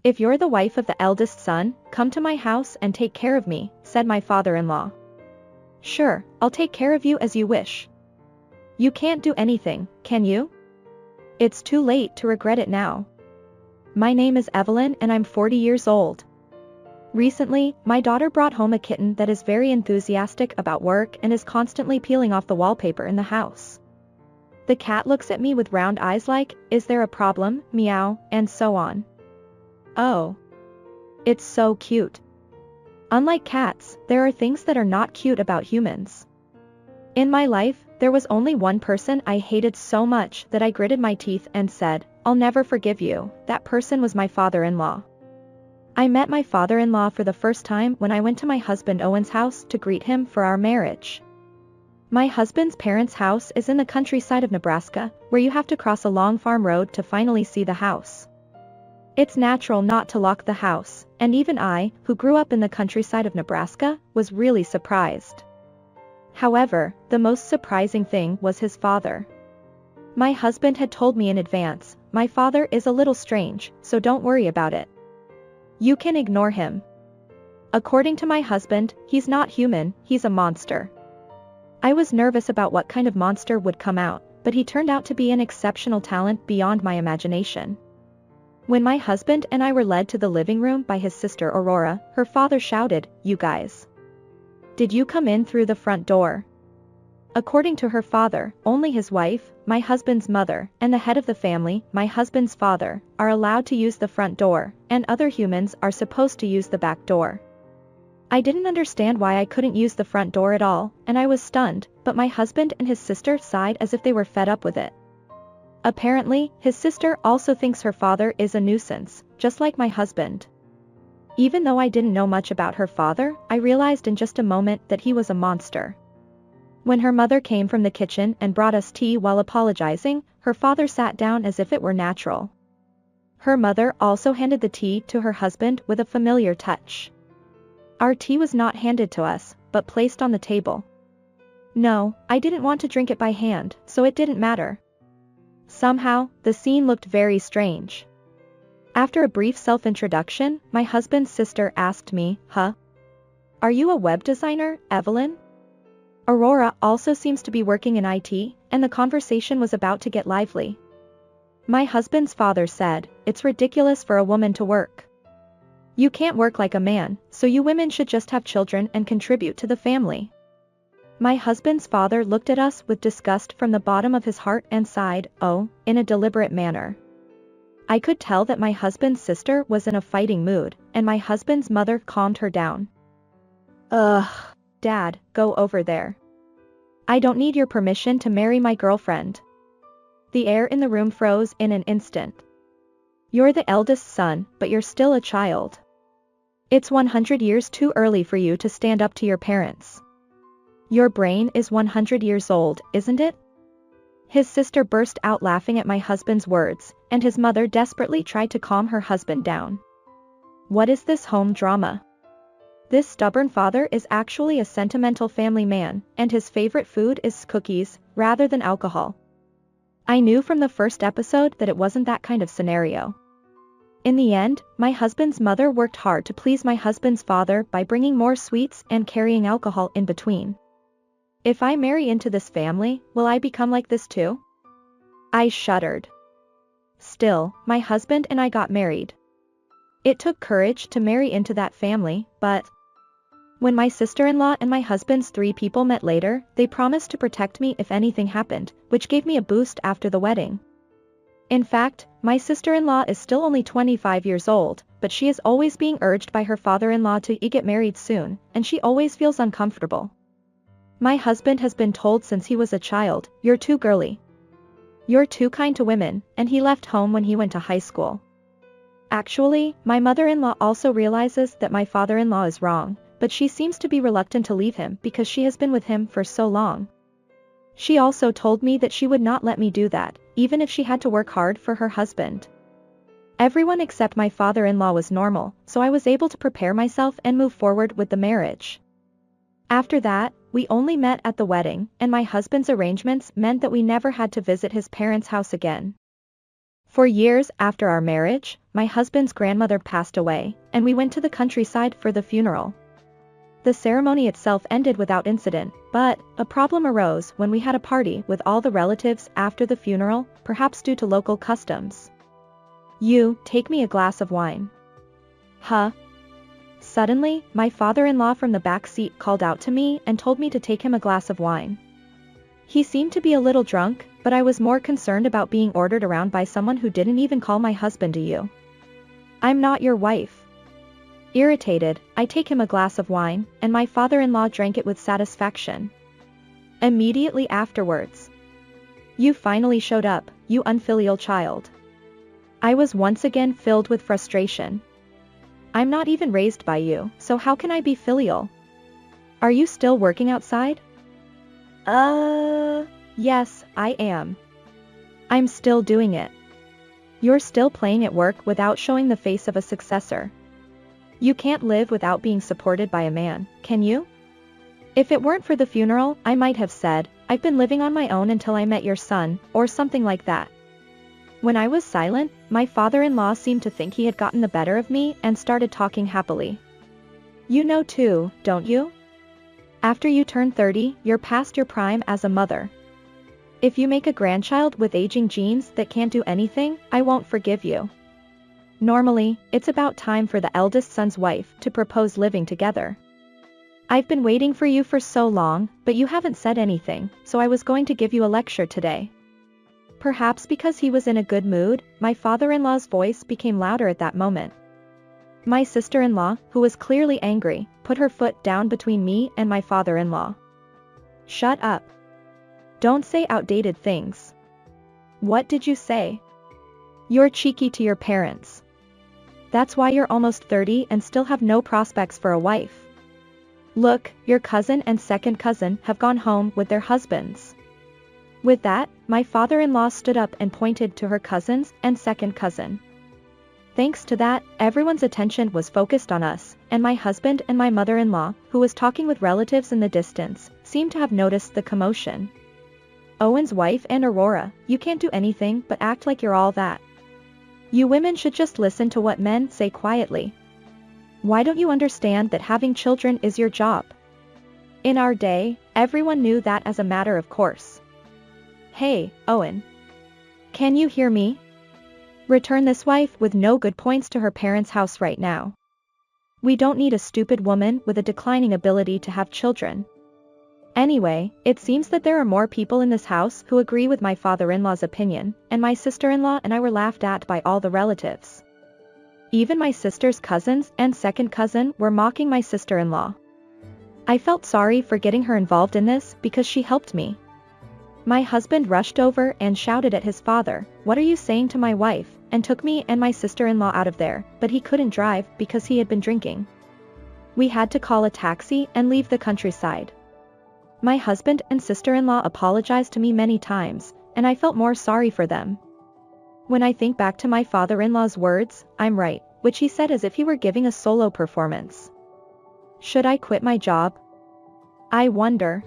"If you're the wife of the eldest son, come to my house and take care of me," said my father-in-law. "Sure, I'll take care of you as you wish. You can't do anything, can you? It's too late to regret it now. My name is Evelyn and I'm 40 years old. Recently, my daughter brought home a kitten that is very enthusiastic about work and is constantly peeling off the wallpaper in the house. The cat looks at me with round eyes like, 'Is there a problem?' meow, and so on. Oh. It's so cute. Unlike cats, there are things that are not cute about humans. In my life, there was only one person I hated so much that I gritted my teeth and said, 'I'll never forgive you.' That person was my father-in-law. I met my father-in-law for the first time when I went to my husband Owen's house to greet him for our marriage. My husband's parents' house is in the countryside of Nebraska, where you have to cross a long farm road to finally see the house. It's natural not to lock the house, and even I, who grew up in the countryside of Nebraska, was really surprised. However, the most surprising thing was his father. My husband had told me in advance, "My father is a little strange, so don't worry about it. You can ignore him." According to my husband, he's not human, he's a monster. I was nervous about what kind of monster would come out, but he turned out to be an exceptional talent beyond my imagination. When my husband and I were led to the living room by his sister Aurora, her father shouted, "You guys. Did you come in through the front door?" According to her father, only his wife, my husband's mother, and the head of the family, my husband's father, are allowed to use the front door, and other humans are supposed to use the back door. I didn't understand why I couldn't use the front door at all, and I was stunned, but my husband and his sister sighed as if they were fed up with it. Apparently, his sister also thinks her father is a nuisance, just like my husband. Even though I didn't know much about her father, I realized in just a moment that he was a monster. When her mother came from the kitchen and brought us tea while apologizing, her father sat down as if it were natural. Her mother also handed the tea to her husband with a familiar touch. Our tea was not handed to us, but placed on the table. No, I didn't want to drink it by hand, so it didn't matter. Somehow, the scene looked very strange. After a brief self-introduction, my husband's sister asked me, "Are you a web designer, Evelyn?" Aurora also seems to be working in IT, and the conversation was about to get lively. My husband's father said, "It's ridiculous for a woman to work. You can't work like a man, so you women should just have children and contribute to the family." My husband's father looked at us with disgust from the bottom of his heart and sighed, "Oh," in a deliberate manner. I could tell that my husband's sister was in a fighting mood, and my husband's mother calmed her down. "Ugh, Dad, go over there. I don't need your permission to marry my girlfriend." The air in the room froze in an instant. "You're the eldest son, but you're still a child. It's 100 years too early for you to stand up to your parents. Your brain is 100 years old, isn't it?" His sister burst out laughing at my husband's words, and his mother desperately tried to calm her husband down. What is this home drama? This stubborn father is actually a sentimental family man, and his favorite food is cookies, rather than alcohol. I knew from the first episode that it wasn't that kind of scenario. In the end, my husband's mother worked hard to please my husband's father by bringing more sweets and carrying alcohol in between. If I marry into this family, will I become like this too? I shuddered. Still, my husband and I got married. It took courage to marry into that family, but when my sister-in-law and my husband's 3 people met later, they promised to protect me if anything happened, which gave me a boost after the wedding. In fact, my sister-in-law is still only 25 years old, but she is always being urged by her father-in-law to get married soon, and she always feels uncomfortable. My husband has been told since he was a child, "You're too girly. You're too kind to women," and he left home when he went to high school. Actually, my mother-in-law also realizes that my father-in-law is wrong, but she seems to be reluctant to leave him because she has been with him for so long. She also told me that she would not let me do that, even if she had to work hard for her husband. Everyone except my father-in-law was normal, so I was able to prepare myself and move forward with the marriage. After that, we only met at the wedding, and my husband's arrangements meant that we never had to visit his parents' house again. For years after our marriage, my husband's grandmother passed away, and we went to the countryside for the funeral. The ceremony itself ended without incident, but a problem arose when we had a party with all the relatives after the funeral, perhaps due to local customs. "You, take me a glass of wine." Huh? Suddenly, my father-in-law from the back seat called out to me and told me to take him a glass of wine. He seemed to be a little drunk, but I was more concerned about being ordered around by someone who didn't even call my husband a you. "I'm not your wife." Irritated, I take him a glass of wine, and my father-in-law drank it with satisfaction. Immediately afterwards, "You finally showed up, you unfilial child." I was once again filled with frustration. I'm not even raised by you, so how can I be filial? Are you still working outside? Yes, I am. I'm still doing it. You're still playing at work without showing the face of a successor. You can't live without being supported by a man, can you? If it weren't for the funeral, I might have said, "I've been living on my own until I met your son," or something like that. When I was silent, my father-in-law seemed to think he had gotten the better of me and started talking happily. "You know too, don't you? After you turn 30, you're past your prime as a mother. If you make a grandchild with aging genes that can't do anything, I won't forgive you. Normally, it's about time for the eldest son's wife to propose living together. I've been waiting for you for so long, but you haven't said anything, so I was going to give you a lecture today." Perhaps because he was in a good mood, my father-in-law's voice became louder at that moment. My sister-in-law, who was clearly angry, put her foot down between me and my father-in-law. "Shut up. Don't say outdated things." "What did you say?" "You're cheeky to your parents. That's why you're almost 30 and still have no prospects for a wife. Look, your cousin and second cousin have gone home with their husbands." With that, my father-in-law stood up and pointed to her cousins and second cousin. Thanks to that, everyone's attention was focused on us, and my husband and my mother-in-law, who was talking with relatives in the distance, seemed to have noticed the commotion. "Owen's wife and Aurora, you can't do anything but act like you're all that. You women should just listen to what men say quietly. Why don't you understand that having children is your job?" In our day, everyone knew that as a matter of course. "Hey, Owen. Can you hear me? Return this wife with no good points to her parents' house right now. We don't need a stupid woman with a declining ability to have children." Anyway, it seems that there are more people in this house who agree with my father-in-law's opinion, and my sister-in-law and I were laughed at by all the relatives. Even my sister's cousins and second cousin were mocking my sister-in-law. I felt sorry for getting her involved in this because she helped me. My husband rushed over and shouted at his father, "What are you saying to my wife?" and took me and my sister-in-law out of there, but he couldn't drive because he had been drinking. We had to call a taxi and leave the countryside. My husband and sister-in-law apologized to me many times, and I felt more sorry for them. When I think back to my father-in-law's words, "I'm right," which he said as if he were giving a solo performance. Should I quit my job? I wonder.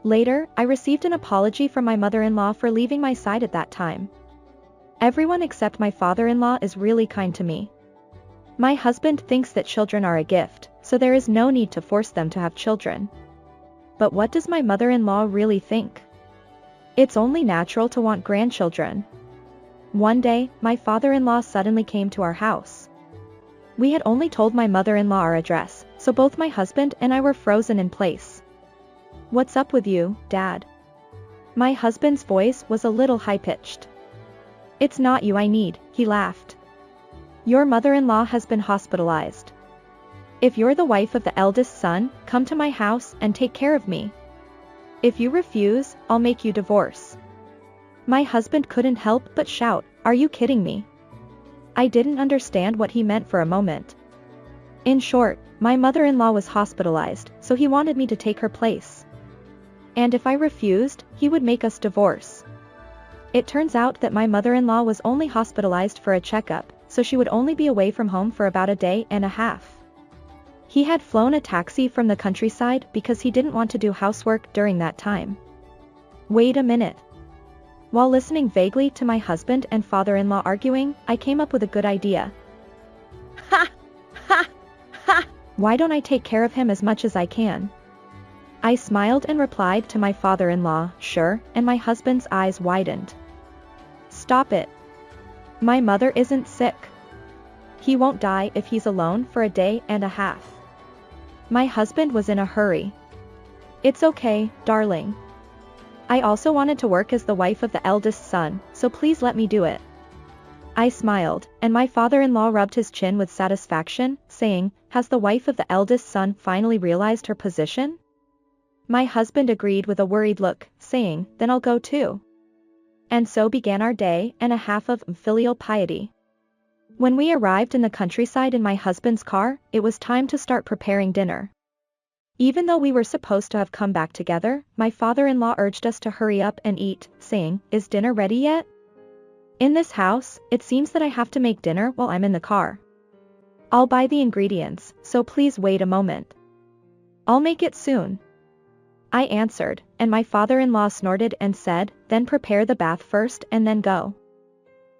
Later, I received an apology from my mother-in-law for leaving my side at that time. Everyone except my father-in-law is really kind to me. My husband thinks that children are a gift, so there is no need to force them to have children. But what does my mother-in-law really think? It's only natural to want grandchildren. One day, my father-in-law suddenly came to our house. We had only told my mother-in-law our address, so both my husband and I were frozen in place. "What's up with you, Dad?" My husband's voice was a little high-pitched. "It's not you I need," he laughed. "Your mother-in-law has been hospitalized. If you're the wife of the eldest son, come to my house and take care of me. If you refuse, I'll make you divorce." My husband couldn't help but shout, "Are you kidding me?" I didn't understand what he meant for a moment. In short, my mother-in-law was hospitalized, so he wanted me to take her place. And if I refused, he would make us divorce. It turns out that my mother-in-law was only hospitalized for a checkup, so she would only be away from home for about a day and a half. He had flown a taxi from the countryside because he didn't want to do housework during that time. Wait a minute. While listening vaguely to my husband and father-in-law arguing, I came up with a good idea. Ha! Ha! Ha! Why don't I take care of him as much as I can? I smiled and replied to my father-in-law, sure, and my husband's eyes widened. Stop it. My mother isn't sick. He won't die if he's alone for a day and a half. My husband was in a hurry. It's okay, darling. I also wanted to work as the wife of the eldest son, so please let me do it. I smiled, and my father-in-law rubbed his chin with satisfaction, saying, has the wife of the eldest son finally realized her position? My husband agreed with a worried look, saying, then I'll go too. And so began our day and a half of filial piety. When we arrived in the countryside in my husband's car, it was time to start preparing dinner. Even though we were supposed to have come back together, my father-in-law urged us to hurry up and eat, saying, is dinner ready yet? In this house, it seems that I have to make dinner while I'm in the car. I'll buy the ingredients, so please wait a moment. I'll make it soon. I answered, and my father-in-law snorted and said, then prepare the bath first and then go.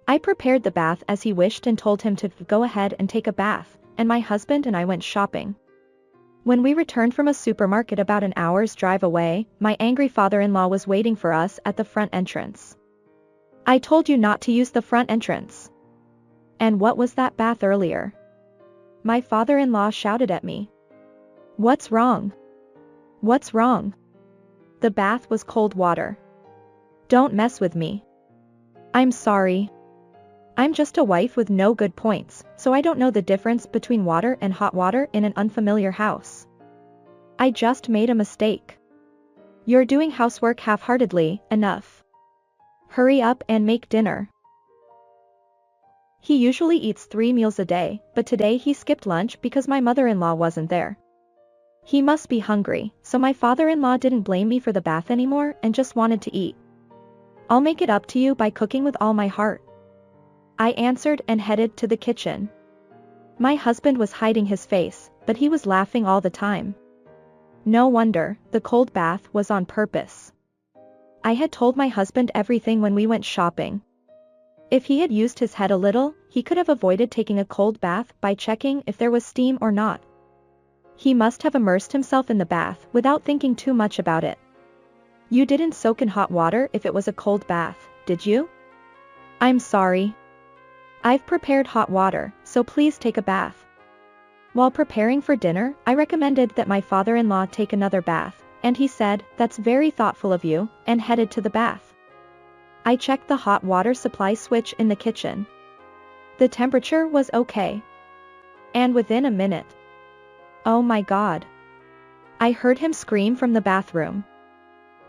I prepared the bath as he wished and told him to go ahead and take a bath, and my husband and I went shopping. When we returned from a supermarket about an hour's drive away, my angry father-in-law was waiting for us at the front entrance. I told you not to use the front entrance. And what was that bath earlier? My father-in-law shouted at me. What's wrong? What's wrong? The bath was cold water. Don't mess with me. I'm sorry. I'm just a wife with no good points, so I don't know the difference between water and hot water in an unfamiliar house. I just made a mistake. You're doing housework half-heartedly, enough. Hurry up and make dinner. He usually eats 3 meals a day, but today he skipped lunch because my mother-in-law wasn't there. He must be hungry, so my father-in-law didn't blame me for the bath anymore and just wanted to eat. I'll make it up to you by cooking with all my heart. I answered and headed to the kitchen. My husband was hiding his face, but he was laughing all the time. No wonder, the cold bath was on purpose. I had told my husband everything when we went shopping. If he had used his head a little, he could have avoided taking a cold bath by checking if there was steam or not. He must have immersed himself in the bath without thinking too much about it. You didn't soak in hot water if it was a cold bath, did you? I'm sorry. I've prepared hot water, so please take a bath. While preparing for dinner, I recommended that my father-in-law take another bath, and he said, that's very thoughtful of you, and headed to the bath. I checked the hot water supply switch in the kitchen. The temperature was okay. And within a minute. Oh my God. I heard him scream from the bathroom.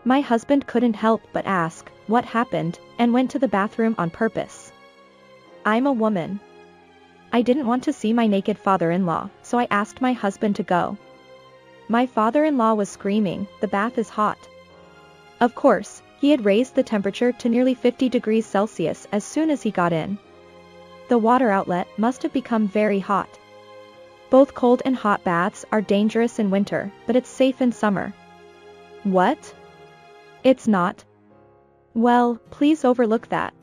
My husband couldn't help but ask, what happened, and went to the bathroom on purpose. I'm a woman. I didn't want to see my naked father-in-law, so I asked my husband to go. My father-in-law was screaming, the bath is hot. Of course, he had raised the temperature to nearly 50 degrees Celsius as soon as he got in. The water outlet must have become very hot. Both cold and hot baths are dangerous in winter, but it's safe in summer. What? It's not. Well, please overlook that.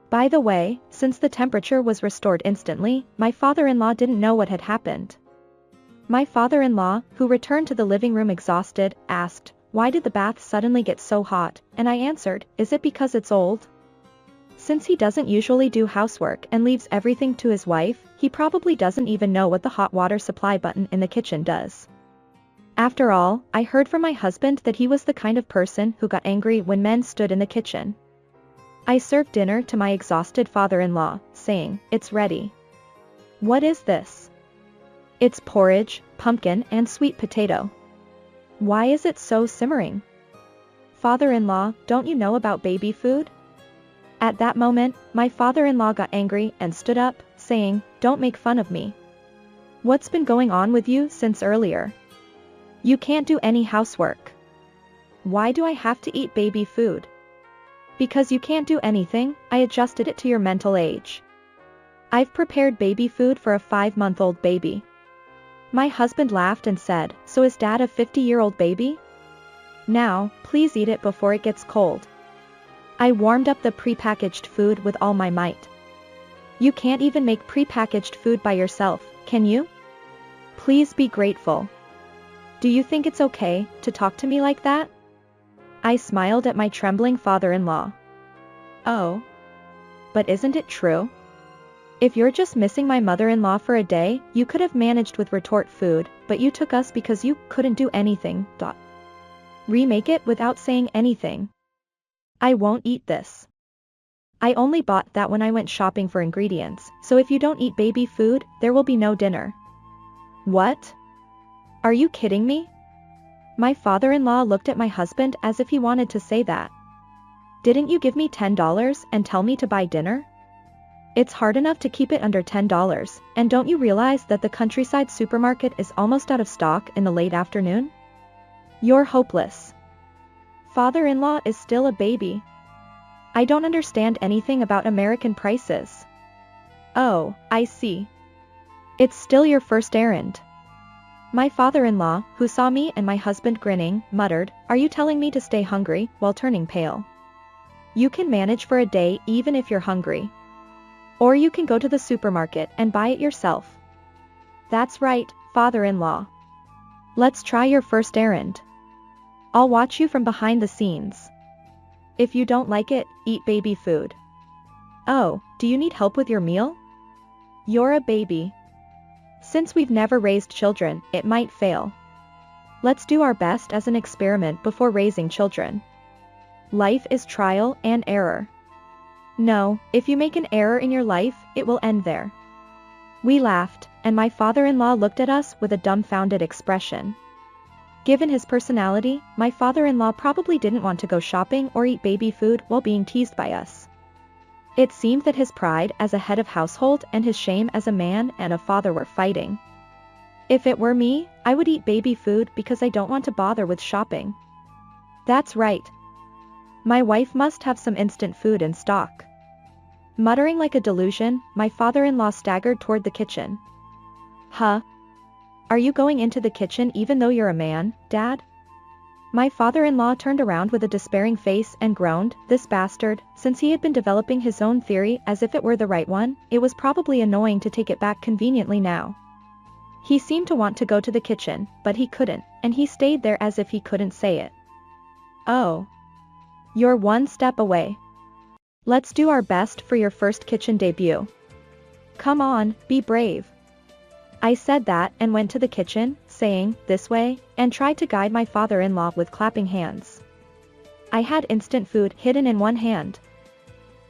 By the way, since the temperature was restored instantly, my father-in-law didn't know what had happened. My father-in-law, who returned to the living room exhausted, asked, why did the bath suddenly get so hot? And I answered, is it because it's old? Since he doesn't usually do housework and leaves everything to his wife, he probably doesn't even know what the hot water supply button in the kitchen does. After all, I heard from my husband that he was the kind of person who got angry when men stood in the kitchen. I served dinner to my exhausted father-in-law, saying, it's ready. What is this? It's porridge, pumpkin and sweet potato. Why is it so simmering? Father-in-law, don't you know about baby food? At that moment, my father-in-law got angry and stood up, saying, don't make fun of me. What's been going on with you since earlier? You can't do any housework. Why do I have to eat baby food? Because you can't do anything, I adjusted it to your mental age. I've prepared baby food for a 5-month-old baby. My husband laughed and said, so is Dad a 50-year-old baby? Now, please eat it before it gets cold. I warmed up the prepackaged food with all my might. You can't even make prepackaged food by yourself, can you? Please be grateful. Do you think it's okay to talk to me like that? I smiled at my trembling father-in-law. Oh. But isn't it true? If you're just missing my mother-in-law for a day, you could have managed with retort food, but you took us because you couldn't do anything. Remake it without saying anything. I won't eat this. I only bought that when I went shopping for ingredients, so if you don't eat baby food, there will be no dinner. What? Are you kidding me? My father-in-law looked at my husband as if he wanted to say that. Didn't you give me $10 and tell me to buy dinner? It's hard enough to keep it under $10, and don't you realize that the countryside supermarket is almost out of stock in the late afternoon? You're hopeless. Father-in-law is still a baby. I don't understand anything about American prices. Oh, I see. It's still your first errand. My father-in-law, who saw me and my husband grinning, muttered, "Are you telling me to stay hungry while turning pale? You can manage for a day even if you're hungry. Or you can go to the supermarket and buy it yourself." That's right, father-in-law. Let's try your first errand. I'll watch you from behind the scenes. If you don't like it, eat baby food. Oh, do you need help with your meal? You're a baby. Since we've never raised children, it might fail. Let's do our best as an experiment before raising children. Life is trial and error. No, if you make an error in your life, it will end there. We laughed, and my father-in-law looked at us with a dumbfounded expression. Given his personality, my father-in-law probably didn't want to go shopping or eat baby food while being teased by us. It seemed that his pride as a head of household and his shame as a man and a father were fighting. If it were me, I would eat baby food because I don't want to bother with shopping. That's right. My wife must have some instant food in stock. Muttering like a delusion, my father-in-law staggered toward the kitchen. Huh? Are you going into the kitchen even though you're a man, Dad? My father-in-law turned around with a despairing face and groaned, "This bastard," since he had been developing his own theory as if it were the right one, it was probably annoying to take it back conveniently now. He seemed to want to go to the kitchen, but he couldn't, and he stayed there as if he couldn't say it. Oh. You're one step away. Let's do our best for your first kitchen debut. Come on, be brave. I said that and went to the kitchen, saying, "This way," and tried to guide my father-in-law with clapping hands. I had instant food hidden in one hand.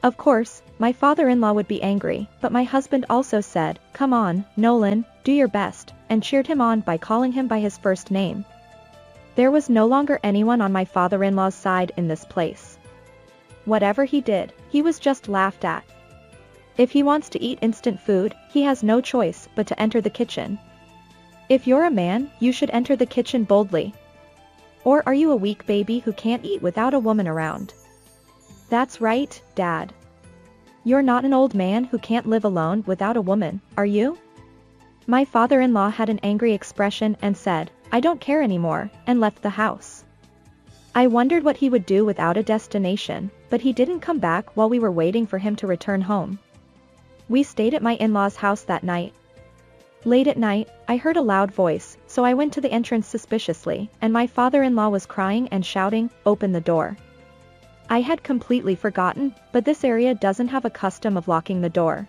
Of course, my father-in-law would be angry, but my husband also said, "Come on, Nolan, do your best," and cheered him on by calling him by his first name. There was no longer anyone on my father-in-law's side in this place. Whatever he did, he was just laughed at. If he wants to eat instant food, he has no choice but to enter the kitchen. If you're a man, you should enter the kitchen boldly. Or are you a weak baby who can't eat without a woman around? That's right, Dad. You're not an old man who can't live alone without a woman, are you? My father-in-law had an angry expression and said, "I don't care anymore," and left the house. I wondered what he would do without a destination, but he didn't come back while we were waiting for him to return home. We stayed at my in-laws' house that night. Late at night, I heard a loud voice, so I went to the entrance suspiciously, and my father-in-law was crying and shouting, "Open the door." I had completely forgotten, but this area doesn't have a custom of locking the door.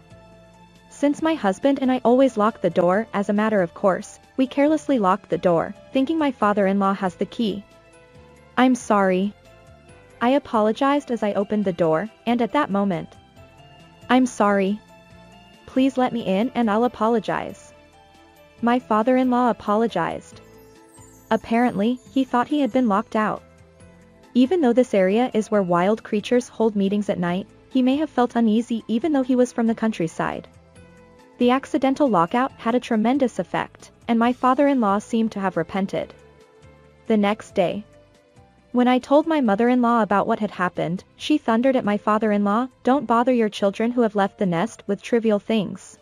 Since my husband and I always lock the door as a matter of course, we carelessly locked the door, thinking my father-in-law has the key. "I'm sorry." I apologized as I opened the door, and at that moment, "I'm sorry. Please let me in and I'll apologize." My father-in-law apologized. Apparently, he thought he had been locked out. Even though this area is where wild creatures hold meetings at night, he may have felt uneasy even though he was from the countryside. The accidental lockout had a tremendous effect, and my father-in-law seemed to have repented. The next day, when I told my mother-in-law about what had happened, she thundered at my father-in-law, "Don't bother your children who have left the nest with trivial things."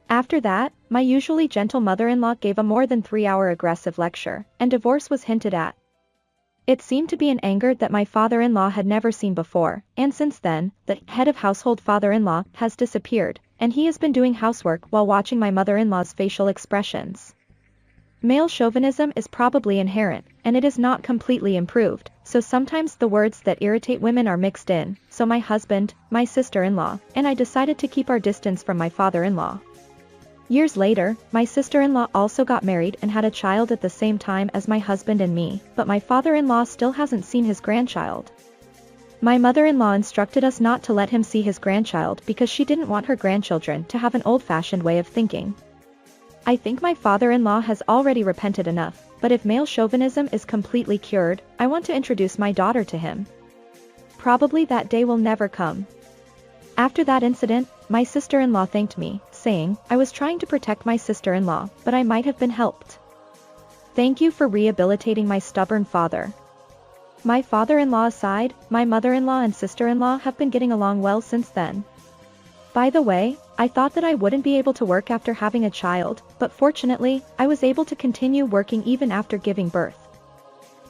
After that, my usually gentle mother-in-law gave a more than 3-hour aggressive lecture, and divorce was hinted at. It seemed to be an anger that my father-in-law had never seen before, and since then, the head of household father-in-law has disappeared, and he has been doing housework while watching my mother-in-law's facial expressions. Male chauvinism is probably inherent, and it is not completely improved, so sometimes the words that irritate women are mixed in, so my husband, my sister-in-law, and I decided to keep our distance from my father-in-law. Years later, my sister-in-law also got married and had a child at the same time as my husband and me, but my father-in-law still hasn't seen his grandchild. My mother-in-law instructed us not to let him see his grandchild because she didn't want her grandchildren to have an old-fashioned way of thinking. I think my father-in-law has already repented enough, but if male chauvinism is completely cured, I want to introduce my daughter to him. Probably that day will never come. After that incident, my sister-in-law thanked me, saying, I was trying to protect my sister-in-law, but I might have been helped. Thank you for rehabilitating my stubborn father. My father-in-law aside, my mother-in-law and sister-in-law have been getting along well since then. By the way, I thought that I wouldn't be able to work after having a child, but fortunately, I was able to continue working even after giving birth.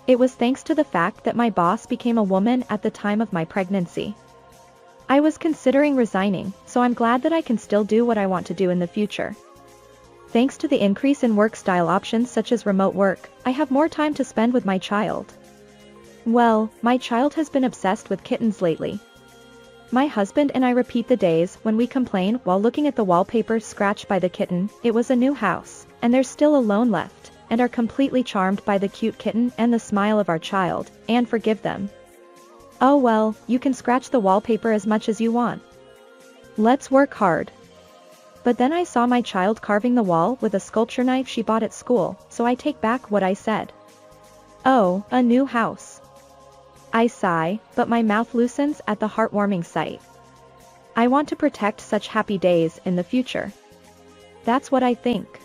It was thanks to the fact that my boss became a woman at the time of my pregnancy. I was considering resigning, so I'm glad that I can still do what I want to do in the future. Thanks to the increase in work style options such as remote work, I have more time to spend with my child. Well, my child has been obsessed with kittens lately. My husband and I repeat the days when we complain while looking at the wallpaper scratched by the kitten. It was a new house, and there's still a lone left, and are completely charmed by the cute kitten and the smile of our child, and forgive them. Oh well, you can scratch the wallpaper as much as you want. Let's work hard. But then I saw my child carving the wall with a sculpture knife she bought at school, so I take back what I said. Oh, a new house. I sigh, but my mouth loosens at the heartwarming sight. I want to protect such happy days in the future. That's what I think.